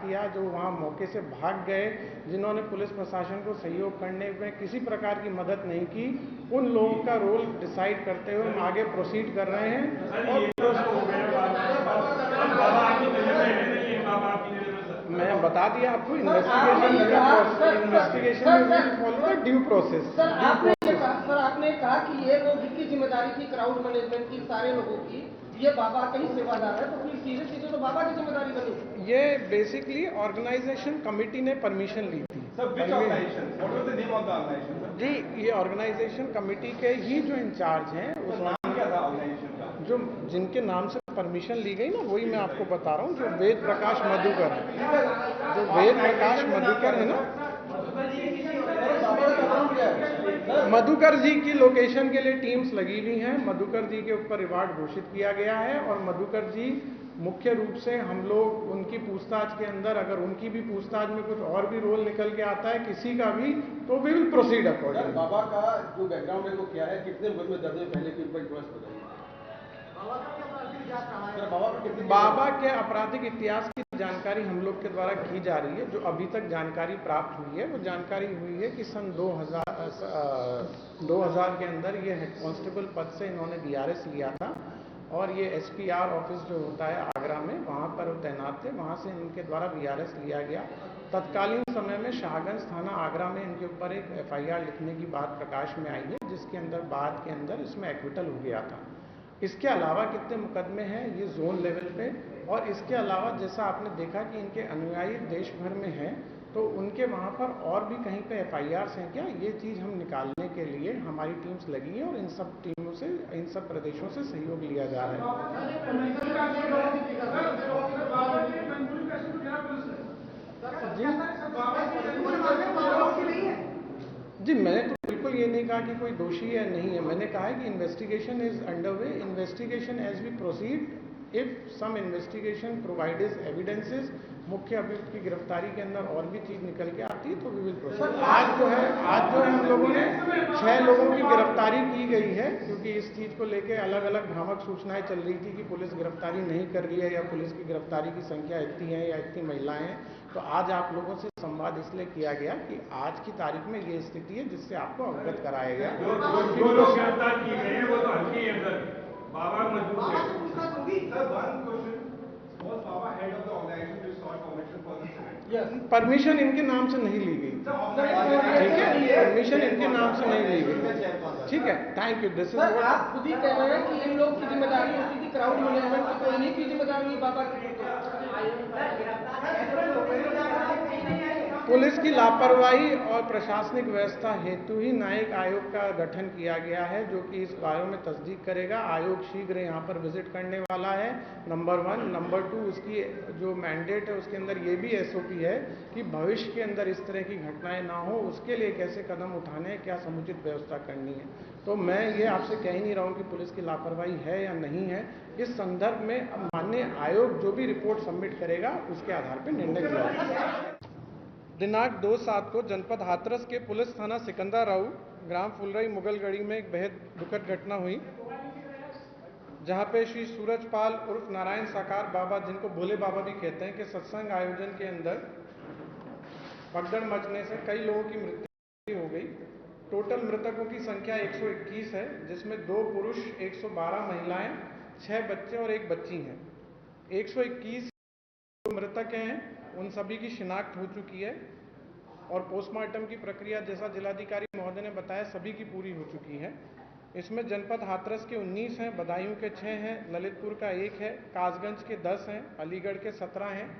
किया, जो वहाँ मौके से भाग गए, जिन्होंने पुलिस प्रशासन को सहयोग करने में किसी प्रकार की मदद नहीं की, उन लोगों का रोल डिसाइड करते हुए हम आगे प्रोसीड कर रहे हैं। और मैं बता दिया आपको, इन्वेस्टिगेशन में follow the due process. Sir आपने कहा कि ये लोग की जिम्मेदारी थी क्राउड मैनेजमेंट की, सारे लोगों की, ये बाबा का ही सेवादार है, तो फिर सीधे सीधे तो बाबा की जिम्मेदारी बनी। ये बेसिकली ऑर्गेनाइजेशन कमेटी ने परमिशन ली थी। जी, ये ऑर्गेनाइजेशन कमेटी के ही जो इंचार्ज हैं, उस नाम क्या था ऑर्गेनाइजेशन का, जो जिनके नाम से परमिशन ली गई ना, वही मैं आपको बता रहा हूँ, जो वेद प्रकाश मधुकर है, जो वेद प्रकाश मधुकर है ना, मधुकर जी की लोकेशन के लिए टीम्स लगी हुई हैं। मधुकर जी के ऊपर रिवार्ड घोषित किया गया है और मधुकर जी मुख्य रूप से हम लोग उनकी पूछताछ के अंदर, अगर उनकी भी पूछताछ में कुछ और भी रोल निकल के आता है किसी का भी, तो वी विल प्रोसीड अकॉर्डिंग। बाबा का जो बैकग्राउंड है वो क्या है, कितने मुकदमे दर्ज हुए पहले की इंटरेस्ट बताइए। बाबा के आपराधिक इतिहास की जानकारी हम लोग के द्वारा की जा रही है। जो अभी तक जानकारी प्राप्त हुई है, वो जानकारी हुई है कि सन 2000 के अंदर ये हेड कांस्टेबल पद से इन्होंने DRS लिया था और ये SPR ऑफिस जो होता है आगरा में, वहाँ पर तैनात थे। वहाँ से इनके द्वारा VRS लिया गया। तत्कालीन समय में शाहगंज थाना आगरा में इनके ऊपर एक FIR लिखने की बात प्रकाश में आई है, जिसके अंदर बाद के अंदर इसमें एक्विटल हो गया था। इसके अलावा कितने मुकदमे हैं ये जोन लेवल पे, और इसके अलावा जैसा आपने देखा कि इनके अनुयायी देश भर में हैं, तो उनके वहाँ पर और भी कहीं पे FIRs हैं क्या, ये चीज़ हम निकालने के लिए हमारी टीम्स लगी है और इन सब टीमों से, इन सब प्रदेशों से सहयोग लिया जा रहा है। जी, मैंने तो बिल्कुल ये नहीं कहा कि कोई दोषी है नहीं है। मैंने कहा है कि investigation is under way, investigation as we proceed, if some investigation provides evidences, मुख्य अभियुक्त की गिरफ्तारी के अंदर और भी चीज निकल के आती है तो वी विल प्रोसीड। आज जो है हम लोगों ने 6 लोगों की गिरफ्तारी की गई है, क्योंकि इस चीज को लेके अलग अलग भ्रामक सूचनाएं चल रही थी कि पुलिस गिरफ्तारी नहीं कर रही है या पुलिस की गिरफ्तारी की संख्या इतनी है या इतनी महिलाएं हैं। तो आज आप लोगों से संवाद इसलिए किया गया कि आज की तारीख में ये स्थिति है, जिससे आपको अवगत कराया गया। जो लोग गिरफ्तार किए गए हैं वो तो हल्के हैं सर, बाबा मजबूत है। परमिशन इनके नाम से नहीं ली गई, ठीक है, परमिशन इनके नाम से नहीं ली गई, ठीक है, thank you. This is what आप खुद ही कह रहे हैं कि इन लोग की जिम्मेदारी होती थी क्राउड मैनेजमेंट की, तो इन्हीं की जिम्मेदारी बाबा की। पुलिस की लापरवाही और प्रशासनिक व्यवस्था हेतु ही न्यायिक आयोग का गठन किया गया है, जो कि इस बारे में तस्दीक करेगा। आयोग शीघ्र यहाँ पर विजिट करने वाला है, नंबर 1। नंबर 2, उसकी जो मैंडेट है उसके अंदर ये भी SOP है कि भविष्य के अंदर इस तरह की घटनाएं ना हो, उसके लिए कैसे कदम उठाने हैं, क्या समुचित व्यवस्था करनी है। तो मैं ये आपसे कह ही नहीं रहा हूँ कि पुलिस की लापरवाही है या नहीं है। इस संदर्भ में माननीय आयोग जो भी रिपोर्ट सबमिट करेगा उसके आधार पर निर्णय लिया जाएगा। दिनांक 2/7 को जनपद हाथरस के पुलिस थाना सिकंदराऊ, ग्राम फुलरई, मुगलगढ़ी में एक बेहद दुखद घटना हुई, जहां पे श्री सूरजपाल उर्फ नारायण साकार बाबा, जिनको भोले बाबा भी कहते हैं, के सत्संग आयोजन के अंदर भगदड़ मचने से कई लोगों की मृत्यु हो गई। टोटल मृतकों की संख्या 121 है, जिसमें 2 पुरुष, 112 महिलाएं, 6 बच्चे और 1 बच्ची हैं। 121 मृतक हैं, उन सभी की शिनाख्त हो चुकी है और पोस्टमार्टम की प्रक्रिया, जैसा जिलाधिकारी महोदय ने बताया, सभी की पूरी हो चुकी है। इसमें जनपद हाथरस के 19 हैं, बदायूं के 6 हैं, ललितपुर का 1 है, कासगंज के 10 हैं, अलीगढ़ के 17 हैं,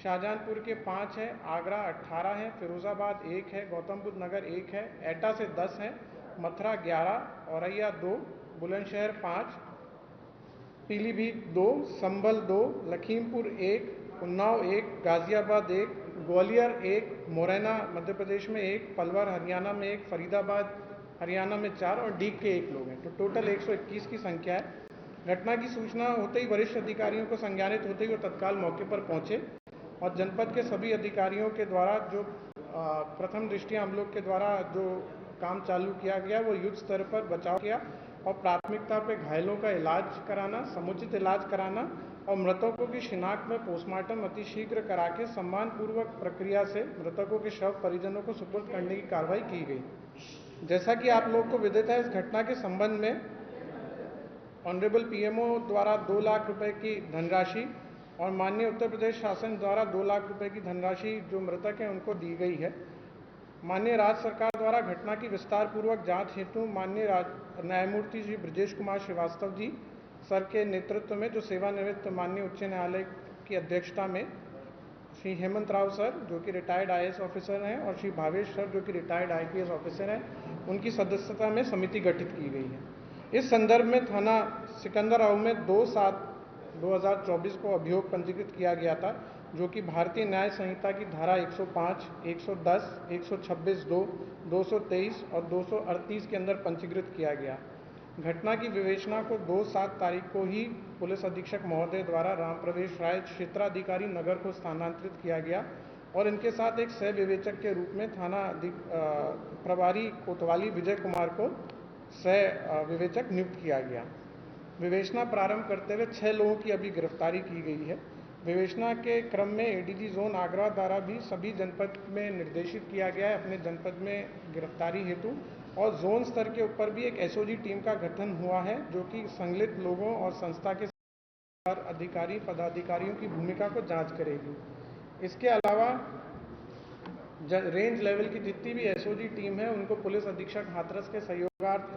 शाहजहांपुर के 5 हैं, आगरा 18 हैं, फिरोजाबाद 1 है, गौतम बुद्ध नगर 1 है, एटा से 10 हैं, मथुरा 11, औरैया 2, बुलंदशहर 5, पीलीभीत 2, संभल 2, लखीमपुर 1, उन्नाव 1, गाजियाबाद 1, ग्वालियर 1, मुरैना मध्य प्रदेश में 1, पलवल हरियाणा में 1, फरीदाबाद हरियाणा में 4 और डीग के 1 लोग हैं। तो टोटल 121 की संख्या है। घटना की सूचना होते ही वरिष्ठ अधिकारियों को संज्ञानित होते ही वो तत्काल मौके पर पहुंचे और जनपद के सभी अधिकारियों के द्वारा जो प्रथम दृष्टया हम लोग के द्वारा जो काम चालू किया गया वो युद्ध स्तर पर बचाव किया और प्राथमिकता पे घायलों का इलाज कराना, समुचित इलाज कराना और मृतकों की शिनाख्त में पोस्टमार्टम अतिशीघ्र करा के सम्मानपूर्वक प्रक्रिया से मृतकों के शव परिजनों को सुपुर्द करने की कार्रवाई की गई। जैसा कि आप लोग को विदित है, इस घटना के संबंध में ऑनरेबल पीएमओ द्वारा 2 लाख रुपए की धनराशि और माननीय उत्तर प्रदेश शासन द्वारा 2 लाख रुपए की धनराशि जो मृतक हैं उनको दी गई है। माननीय राज्य सरकार द्वारा घटना की विस्तार पूर्वक जांच हेतु माननीय न्यायमूर्ति श्री ब्रजेश कुमार श्रीवास्तव जी सर के नेतृत्व में, जो सेवानिवृत्त माननीय उच्च न्यायालय की अध्यक्षता में, श्री हेमंत राव सर जो कि रिटायर्ड आईएएस ऑफिसर हैं और श्री भावेश सर जो कि रिटायर्ड आईपीएस ऑफिसर हैं, उनकी सदस्यता में समिति गठित की गई है। इस संदर्भ में थाना सिकंदराव में 2/7/2024 को अभियोग पंजीकृत किया गया था, जो कि भारतीय न्याय संहिता की धारा 105, 110, 126(2), 223 और 238 के अंदर पंजीकृत किया गया। घटना की विवेचना को 2/7 तारीख को ही पुलिस अधीक्षक महोदय द्वारा राम प्रवेश राय क्षेत्राधिकारी नगर को स्थानांतरित किया गया और इनके साथ एक सह विवेचक के रूप में थाना प्रभारी कोतवाली विजय कुमार को सह विवेचक नियुक्त किया गया। विवेचना प्रारंभ करते हुए 6 लोगों की अभी गिरफ्तारी की गई है। विवेचना के क्रम में एडीजी जोन आगरा द्वारा भी सभी जनपद में निर्देशित किया गया है अपने जनपद में गिरफ्तारी हेतु, और जोन स्तर के ऊपर भी एक एसओजी टीम का गठन हुआ है जो कि संलिप्त लोगों और संस्था के अधिकारी पदाधिकारियों की भूमिका को जांच करेगी। इसके अलावा रेंज लेवल की जितनी भी एसओजी टीम है उनको पुलिस अधीक्षक हाथरस के सहयोगार्थ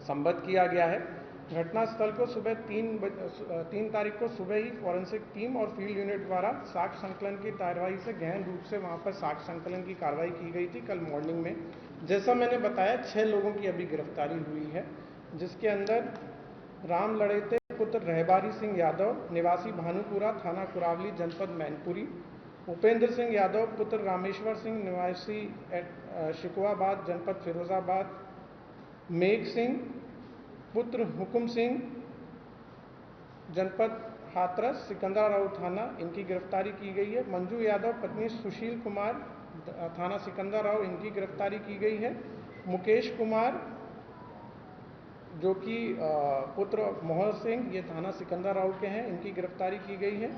संबद्ध किया गया है। घटनास्थल को सुबह 3 तारीख को सुबह ही फॉरेंसिक टीम और फील्ड यूनिट द्वारा साक्ष्य संकलन की कार्रवाई से गहन रूप से वहां पर साक्ष्य संकलन की कार्रवाई की गई थी कल मॉर्निंग में। जैसा मैंने बताया 6 लोगों की अभी गिरफ्तारी हुई है, जिसके अंदर राम लड़ेते पुत्र रहबारी सिंह यादव निवासी भानुपुरा थाना कुरावली जनपद मैनपुरी, उपेंद्र सिंह यादव पुत्र रामेश्वर सिंह निवासी शिकवाबाद जनपद फिरोजाबाद, मेघ सिंह पुत्र हुकुम सिंह जनपद हाथरस सिकंदराव थाना, इनकी गिरफ्तारी की गई है। मंजू यादव पत्नी सुशील कुमार थाना सिकंदराव, इनकी गिरफ्तारी की गई है। मुकेश कुमार जो कि पुत्र मोहन सिंह, ये थाना सिकंदराव के हैं, इनकी गिरफ्तारी की गई है।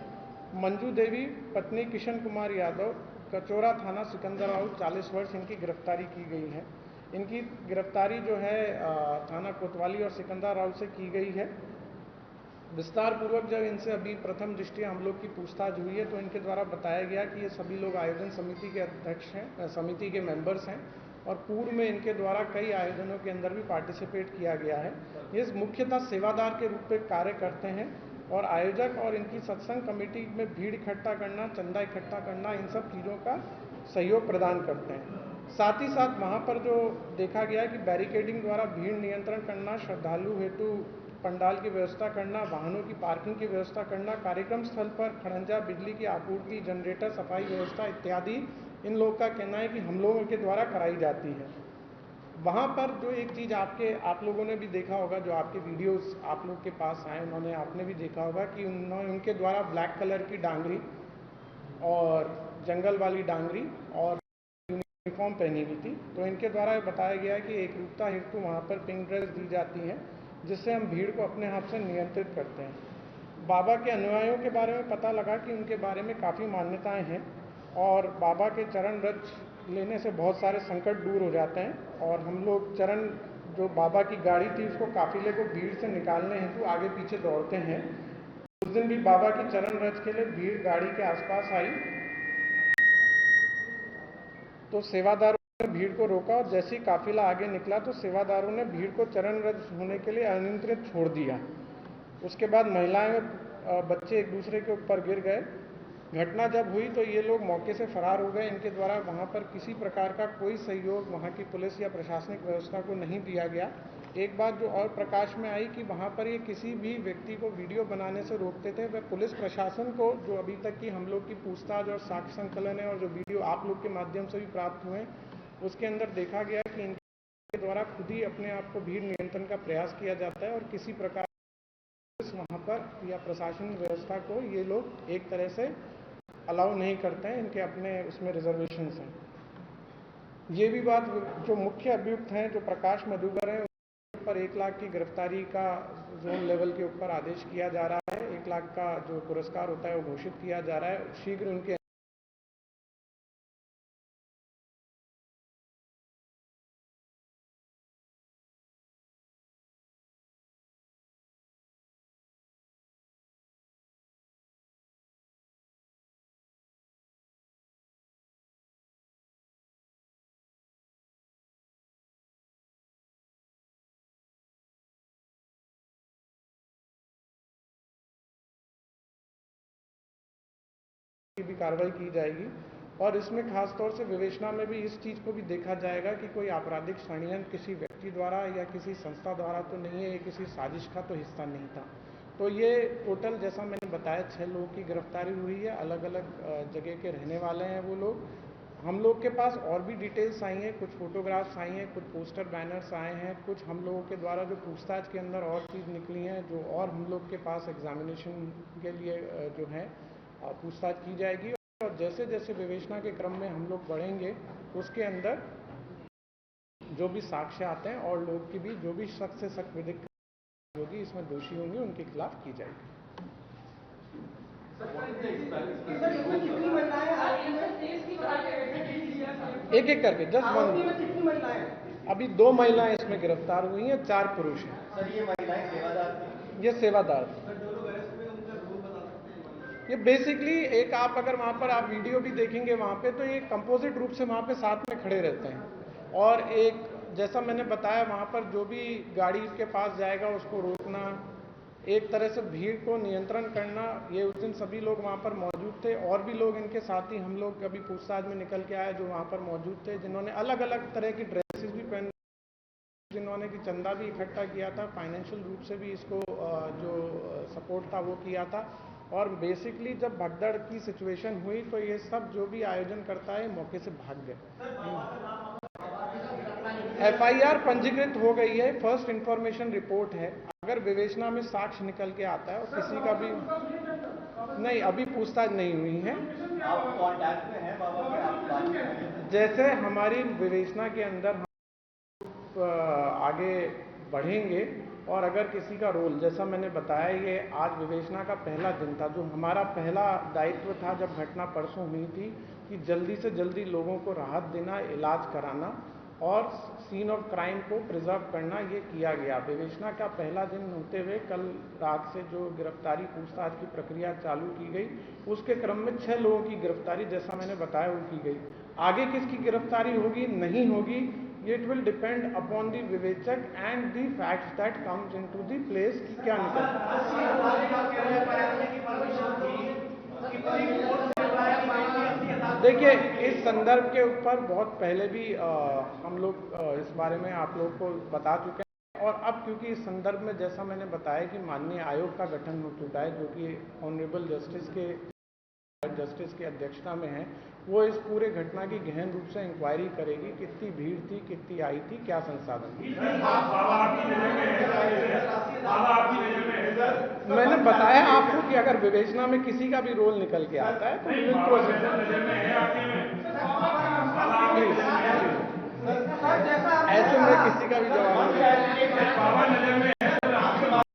मंजू देवी पत्नी किशन कुमार यादव कचोरा थाना सिकंदराव 40 वर्ष, इनकी गिरफ्तारी की गई है। इनकी गिरफ्तारी जो है थाना कोतवाली और सिकंदराव से की गई है। विस्तार पूर्वक जब इनसे अभी प्रथम दृष्टया हम लोग की पूछताछ हुई है तो इनके द्वारा बताया गया कि ये सभी लोग आयोजन समिति के अध्यक्ष हैं, समिति के मेंबर्स हैं और पूर्व में इनके द्वारा कई आयोजनों के अंदर भी पार्टिसिपेट किया गया है। ये मुख्यतः सेवादार के रूप में कार्य करते हैं और आयोजक और इनकी सत्संग कमेटी में भीड़ इकट्ठा करना, चंदा इकट्ठा करना, इन सब चीज़ों का सहयोग प्रदान करते हैं। साथ ही साथ वहाँ पर जो देखा गया कि बैरिकेडिंग द्वारा भीड़ नियंत्रण करना, श्रद्धालु हेतु पंडाल की व्यवस्था करना, वाहनों की पार्किंग की व्यवस्था करना, कार्यक्रम स्थल पर खड़ंजा, बिजली की आपूर्ति, जनरेटर, सफाई व्यवस्था इत्यादि इन लोगों का कहना है कि हम लोगों के द्वारा कराई जाती है। वहाँ पर जो एक चीज़ आप लोगों ने भी देखा होगा, जो आपके वीडियोस आप लोग के पास आए, उन्होंने आपने भी देखा होगा कि उनके द्वारा ब्लैक कलर की डांगरी और जंगल वाली डांगरी और यूनिफॉर्म पहनी हुई थी। तो इनके द्वारा बताया गया है कि एकरूपता हेतु वहाँ पर पिंक ड्रेस दी जाती है, जिससे हम भीड़ को अपने हाथ से नियंत्रित करते हैं। बाबा के अनुयायियों के बारे में पता लगा कि उनके बारे में काफ़ी मान्यताएं हैं और बाबा के चरण रज लेने से बहुत सारे संकट दूर हो जाते हैं और हम लोग चरण जो बाबा की गाड़ी थी उसको काफिले को भीड़ से निकालने हेतु आगे पीछे दौड़ते हैं। उस दिन भी बाबा की चरण रज के लिए भीड़ गाड़ी के आसपास आई तो सेवादारों ने भीड़ को रोका और जैसे ही काफिला आगे निकला तो सेवादारों ने भीड़ को चरण रज होने के लिए अनियंत्रित छोड़ दिया। उसके बाद महिलाएं और बच्चे एक दूसरे के ऊपर गिर गए। घटना जब हुई तो ये लोग मौके से फरार हो गए। इनके द्वारा वहाँ पर किसी प्रकार का कोई सहयोग वहाँ की पुलिस या प्रशासनिक व्यवस्था को नहीं दिया गया। एक बात जो और प्रकाश में आई कि वहाँ पर ये किसी भी व्यक्ति को वीडियो बनाने से रोकते थे। वह पुलिस प्रशासन को, जो अभी तक की हम लोग की पूछताछ और साक्ष्य संकलन है और जो वीडियो आप लोग के माध्यम से भी प्राप्त हुए, उसके अंदर देखा गया कि इनके द्वारा खुद ही अपने आप को भीड़ नियंत्रण का प्रयास किया जाता है और किसी प्रकार वहाँ पर या प्रशासनिक व्यवस्था को ये लोग एक तरह से अलाउ नहीं करते हैं। इनके अपने उसमें रिजर्वेशंस हैं। ये भी बात जो मुख्य अभियुक्त हैं, जो प्रकाश मधुकर हैं, उन पर 1 लाख की गिरफ्तारी का जोन लेवल के ऊपर आदेश किया जा रहा है। 1 लाख का जो पुरस्कार होता है वो घोषित किया जा रहा है। शीघ्र उनके की भी कार्रवाई की जाएगी और इसमें खास तौर से विवेचना में भी इस चीज़ को भी देखा जाएगा कि कोई आपराधिक षड्यंत्र किसी व्यक्ति द्वारा या किसी संस्था द्वारा तो नहीं है, ये किसी साजिश का तो हिस्सा नहीं था। तो ये टोटल जैसा मैंने बताया 6 लोगों की गिरफ्तारी हुई है, अलग अलग जगह के रहने वाले हैं वो लोग। हम लोग के पास और भी डिटेल्स आई हैं, कुछ फोटोग्राफ्स आई हैं, कुछ पोस्टर बैनर्स आए हैं, कुछ हम लोगों के द्वारा जो पूछताछ के अंदर और चीज़ निकली हैं जो और हम लोग के पास एग्जामिनेशन के लिए जो है पूछताछ की जाएगी। और जैसे जैसे विवेचना के क्रम में हम लोग बढ़ेंगे उसके अंदर जो भी साक्ष्य आते हैं और लोग की भी जो भी सख्त से सख्त विधिक होगी, इसमें दोषी होंगे, उनके खिलाफ की जाएगी। एक एक करके जस्ट वन। अभी 2 महिलाएं इसमें गिरफ्तार हुई हैं, 4 पुरुष हैं। सर ये महिलाएं सेवादार थी? ये सेवादार थी। ये बेसिकली एक आप अगर वहाँ पर आप वीडियो भी देखेंगे वहाँ पे तो ये कंपोजिट रूप से वहाँ पे साथ में खड़े रहते हैं और एक जैसा मैंने बताया वहाँ पर जो भी गाड़ी के पास जाएगा उसको रोकना, एक तरह से भीड़ को नियंत्रण करना, ये उस दिन सभी लोग वहाँ पर मौजूद थे। और भी लोग इनके साथ ही हम लोग कभी पूछताछ में निकल के आए जो वहाँ पर मौजूद थे, जिन्होंने अलग अलग तरह की ड्रेसेस भी पहन, जिन्होंने कि चंदा भी इकट्ठा किया था, फाइनेंशियल रूप से भी इसको जो सपोर्ट था वो किया था। और बेसिकली जब भगदड़ की सिचुएशन हुई तो ये सब जो भी आयोजन करता है मौके से भाग गए। FIR पंजीकृत हो गई है, फर्स्ट इंफॉर्मेशन रिपोर्ट है। अगर विवेचना में साक्ष्य निकल के आता है और किसी का भी नहीं, अभी पूछताछ नहीं हुई है। आप कांटेक्ट में हैं बाबा के? आप बात करें। जैसे हमारी विवेचना के अंदर हम आगे बढ़ेंगे और अगर किसी का रोल, जैसा मैंने बताया ये आज विवेचना का पहला दिन था, जो हमारा पहला दायित्व था जब घटना परसों हुई थी कि जल्दी से जल्दी लोगों को राहत देना, इलाज कराना और सीन ऑफ क्राइम को प्रिजर्व करना, ये किया गया। विवेचना का पहला दिन होते हुए कल रात से जो गिरफ्तारी पूछताछ की प्रक्रिया चालू की गई उसके क्रम में 6 लोगों की गिरफ्तारी जैसा मैंने बताया वो की गई। आगे किसकी गिरफ्तारी होगी नहीं होगी, it will depend upon the विवेचक and the facts that comes into the place कि क्या देखिए इस संदर्भ के ऊपर बहुत पहले भी हम लोग इस बारे में आप लोग को बता चुके हैं और अब क्योंकि इस संदर्भ में जैसा मैंने बताया कि माननीय आयोग का गठन हो चुका है जो कि ऑनरेबल जस्टिस की अध्यक्षता में है, वो इस पूरे घटना की गहन रूप से इंक्वायरी करेगी, कितनी भीड़ थी, कितनी आई थी, क्या संसाधन। मैंने बताया आपको कि अगर विवेचना में किसी का भी रोल निकल के आता है तो ऐसे में किसी का भी जवाब नहीं।